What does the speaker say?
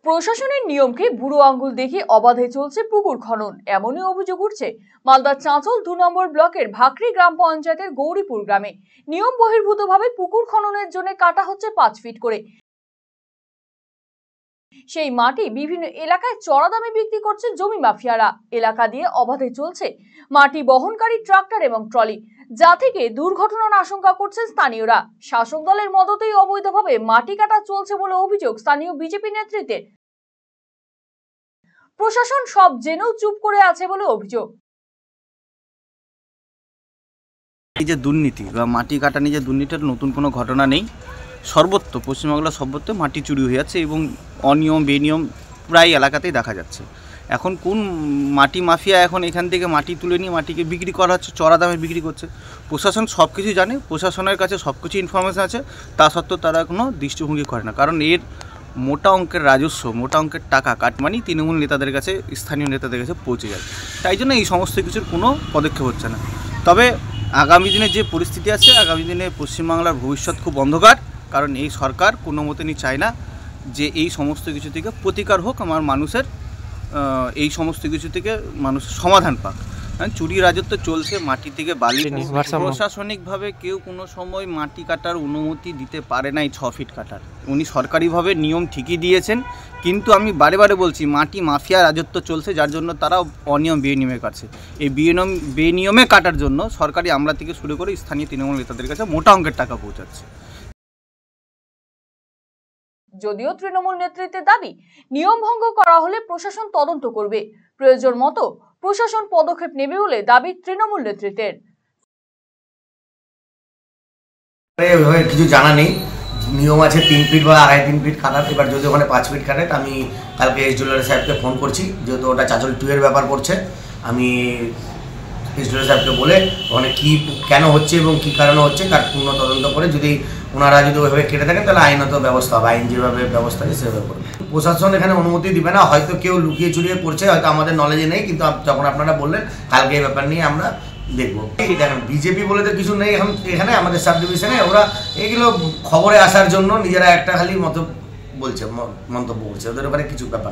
প্রশাসনের নিয়মকে বুড়ো আঙ্গুল দেখে অবাধে চলছে পুকুর খনন, এমনই অভিযোগ উঠছে মালদার চাঁচল ২ নম্বর ব্লকের ভাকরি গ্রাম পঞ্চায়েতের গৌরীপুর গ্রামে। নিয়ম বহির্ভূতভাবে পুকুর খননের জন্য কাটা হচ্ছে ৫ ফিট করে। সেই মাটি বিভিন্ন এলাকায় চড়া দামে বিক্রি করছে জমি মাফিয়ারা। এলাকা দিয়ে অবাধে চলছে মাটি বহনকারী ট্রাক্টর এবং ট্রলি, যা থেকে দুর্ঘটনার আশঙ্কা করছে স্থানীয়রা। শাসক দলের মদতেই অবৈধভাবে মাটি কাটা চলছে বলে অভিযোগ স্থানীয় বিজেপি নেতৃত্বের। প্রশাসন সব জেনেও চুপ করে আছে বলে অভিযোগ। এই যে দুর্নীতি বা মাটি কাটা নিয়ে যে দুর্নীতির নতুন কোনো ঘটনা নেই। সর্বত্র পশ্চিমবাংলা সর্বত্র মাটি চুরি হয়ে যাচ্ছে এবং অনিয়ম বেনিয়ম প্রায় এলাকাতেই দেখা যাচ্ছে। এখন কোন মাটি মাফিয়া এখন এখান থেকে মাটি তুলে নিয়ে মাটিকে বিক্রি করা হচ্ছে, চড়া দামে বিক্রি করছে। প্রশাসন সব কিছু জানে, প্রশাসনের কাছে সব কিছু ইনফরমেশন আছে, তা সত্ত্বেও তারা কোনো দৃষ্টিভঙ্গি করে না। কারণ এর মোটা অঙ্কের রাজস্ব, মোটা অঙ্কের টাকা কাটমানি তৃণমূল নেতাদের কাছে, স্থানীয় নেতাদের কাছে পৌঁছে যায়। তাই জন্য এই সমস্ত কিছুর কোনো পদক্ষেপ হচ্ছে না। তবে আগামী দিনে যে পরিস্থিতি আছে, আগামী দিনে পশ্চিমবাংলার ভবিষ্যৎ খুব অন্ধকার। কারণ এই সরকার কোনো মতেই চায় না যে এই সমস্ত কিছু থেকে প্রতিকার হোক, আমার মানুষের এই সমস্ত কিছু থেকে মানুষের সমাধান পাক। চুরি রাজত্ব চলছে, মাটি থেকে বালি। প্রশাসনিকভাবে কেউ কোনো সময় মাটি কাটার অনুমতি দিতে পারে না এই ৬ ফিট কাটার। উনি সরকারিভাবে নিয়ম ঠিকই দিয়েছেন, কিন্তু আমি বারে বারে বলছি মাটি মাফিয়া রাজত্ব চলছে, যার জন্য তারা অনিয়ম বেনিয়মে কাটছে। এই বেনিয়মে কাটার জন্য সরকারি আমলা থেকে শুরু করে স্থানীয় তৃণমূল নেতাদের কাছে মোটা অঙ্কের টাকা পৌঁছাচ্ছে। যদিও তৃণমূল নেতৃত্বের দাবি, নিয়ম ভঙ্গ করা হলে প্রশাসন তদন্ত করবে, প্রয়োজন মতো প্রশাসন পদক্ষেপ নেবে বলে দাবি তৃণমূল নেতৃত্বের। কিছু জানা নেই, নিয়ম আছে ৩ ফিট বা ৩.৫ ফিট কাটার। এবার যদি ওখানে ৫ ফিট কাটে, আমি কালকে এসডিওর সাহেবকে ফোন করছি, যেহেতু ওটা চাঁচল 2 এর ব্যাপার করছে। আমি এসডিও সাহেবকে বলে ওখানে কী কেন হচ্ছে এবং কী কারণে হচ্ছে তার পূর্ণ তদন্ত করে, যদি ওনারা যদি ওইভাবে কেটে থাকেন তাহলে আইনত ব্যবস্থা হবে, আইন যেভাবে ব্যবস্থা আছে সেভাবে করবে। প্রশাসন এখানে অনুমতি দিবে না, হয়তো কেউ লুকিয়ে চুরিয়ে করছে, হয়তো আমাদের নলেজে নেই। কিন্তু যখন আপনারা বললেন, কালকে এই ব্যাপার নিয়ে আমরা দেখবো। দেখেন, বিজেপি বলে তো কিছু নেই এখন এখানে আমাদের সাব ডিভিশনে। ওরা এগুলো খবরে আসার জন্য নিজেরা একটা খালি মন্তব্য বলছে, ওদের ব্যাপারে কিছু ব্যাপার।